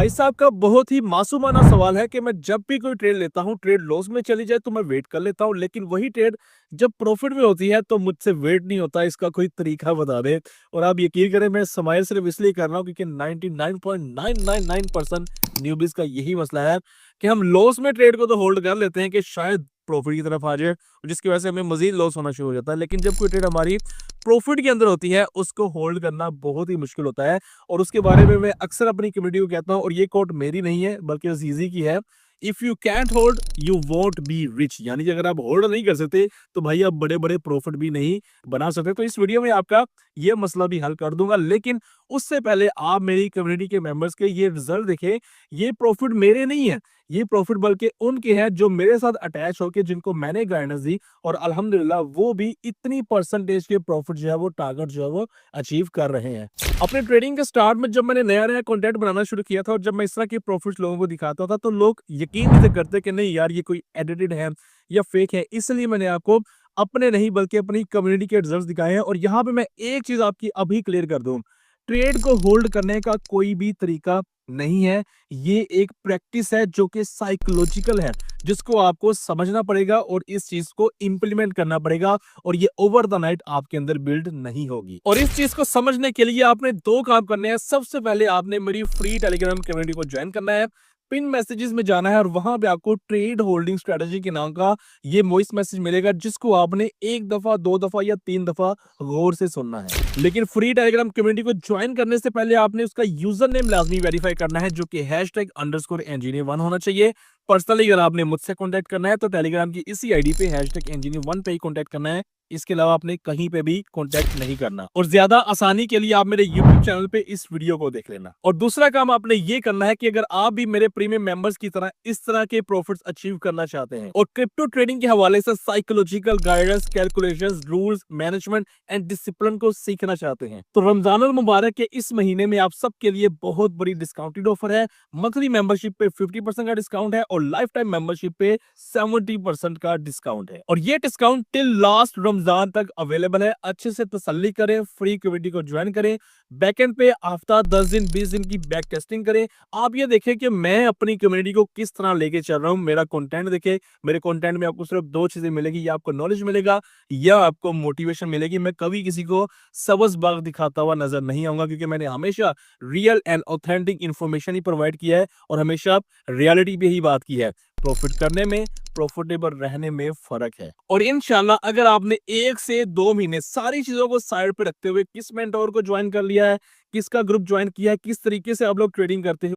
भाई साहब का बहुत ही मासूमाना सवाल है कि मैं जब भी कोई ट्रेड लेता हूँ, ट्रेड लॉस में चली जाए तो मैं वेट कर लेता हूँ, लेकिन वही ट्रेड जब प्रॉफिट में होती है तो मुझसे वेट नहीं होता। इसका कोई तरीका बता दे। और आप यकीन करें, मैं स्माइल सिर्फ इसलिए कर रहा हूँ क्योंकि 99.999% न्यूबीज का यही मसला है कि हम लॉस में ट्रेड को तो होल्ड कर लेते हैं कि शायद प्रॉफिट की तरफ आ जाए, जिसकी वजह से हमें मजीद लॉस होना शुरू हो जाता है। लेकिन जब कोई ट्रेड हमारी प्रॉफिट के अंदर होती है, उसको होल्ड करना बहुत ही मुश्किल होता है। और उसके बारे में मैं अक्सर अपनी कम्युनिटी को कहता हूँ, और ये कोट मेरी नहीं है बल्कि अजीजी की है। If you can't hold you won't be rich, यानी कि अगर आप होल्ड नहीं कर सकते तो भाई आप बड़े बड़े प्रॉफिट भी नहीं बना सकते। तो इस वीडियो में आपका ये मसला भी हल कर दूंगा, लेकिन उससे पहले आप मेरी कम्युनिटी के मेंबर्स के ये रिजल्ट देखें। ये प्रॉफिट मेरे नहीं है, ये प्रॉफिट बल्कि उनके हैं जो मेरे साथ अटैच होकर, जिनको मैंने गाइडेंस दी, और अल्हम्दुलिल्लाह वो भी इतनी परसेंटेज के प्रॉफिट जो है वो टारगेट जो है वो अचीव कर रहे हैं। अपने ट्रेडिंग के स्टार्ट में जब मैंने नया-नया कंटेंट बनाना शुरू किया था और जब मैं इस तरह के प्रॉफिट्स लोगों को दिखाता था, तो लोग यकीन नहीं थे करते कि नहीं यार ये कोई एडिटेड है या फेक है। इसलिए मैंने आपको अपने नहीं बल्कि अपनी कम्युनिटी के रिजल्ट्स दिखाए हैं। और यहाँ पे मैं एक चीज़ आपकी अभी क्लियर कर दूँ, ट्रेड को होल्ड करने का कोई भी तरीका नहीं है। ये एक प्रैक्टिस है जो कि साइकोलॉजिकल है, जिसको आपको समझना पड़ेगा और इस चीज़ को इम्प्लीमेंट करना पड़ेगा, और ये ओवर द नाइट आपके अंदर बिल्ड नहीं होगी। और इस चीज़ को समझने के लिए आपने 2 काम करने हैं। सबसे पहले आपने मेरी फ्री टेलीग्राम कम्युनिटी को ज्वाइन करना है, पिन मैसेजेस में जाना है और वहां पे आपको ट्रेड होल्डिंग स्ट्रेटजी के नाम का ये वॉइस मैसेज मिलेगा, जिसको आपने 1 दफा, 2 दफा या 3 दफा गौर से सुनना है। लेकिन फ्री टेलीग्राम कम्युनिटी को ज्वाइन करने से पहले आपने उसका यूजर नेम लाजमी वेरीफाई करना है, जो कि #engineer1 होना चाहिए। पर्सनली अगर आपने मुझसे कॉन्टैक्ट करना है तो टेलीग्राम की इसी आईडी पे #engineer1 पे ही कॉन्टैक्ट करना है। इसके अलावा आपने कहीं पे भी कॉन्टैक्ट नहीं करना। और ज्यादा आसानी के लिए आप मेरे यूट्यूब चैनल पे इस वीडियो को देख लेना। और दूसरा काम आपने ये करना है कि अगर आप भी मेरे प्रीमियम मेंबर्स की तरह इस तरह के प्रॉफिट्स अचीव करना चाहते हैं और क्रिप्टो ट्रेडिंग के हवाले से psychological guidance, calculations, rules, management and discipline को सीखना चाहते हैं, तो रमजान अल मुबारक के इस महीने में आप सबके लिए बहुत बड़ी डिस्काउंटेड ऑफर है। मंथली मेंबरशिप पे 50% का डिस्काउंट है और लाइफ टाइम मेंबरशिप पे 70% का डिस्काउंट है। और ये डिस्काउंट टिल लास्ट रमजान तक अवेलेबल है। अच्छे से तसल्ली करें, फ्री कम्युनिटी को ज्वाइन करें, बैकएंड पे हफ्ता 10 दिन 20 दिन की बैक टेस्टिंग करें। आप ये देखें कि मैं अपनी कम्युनिटी को किस तरह लेके चल रहा हूँ। मेरा कंटेंट देखें, मेरे कंटेंट में आपको सिर्फ 2 चीजें मिलेगी, या आपको नॉलेज मिलेगा या आपको मोटिवेशन मिलेगी। मैं कभी किसी को सबस बाग दिखाता हुआ नजर नहीं आऊंगा, क्योंकि मैंने हमेशा real and authentic information he provide किया है और हमेशा रियलिटी पे ही बात की है। प्रॉफिट करने में, प्रॉफिटेबल रहने में फर्क है। और इंशाल्लाह अगर आपने 1 से 2 महीने सारी चीजों को साइड पे रखते हुए किस मेंटोर को ज्वाइन कर लिया है, किसका ग्रुप ज्वाइन किया है, किस तरीके से आप लोग ट्रेडिंग करते हैं,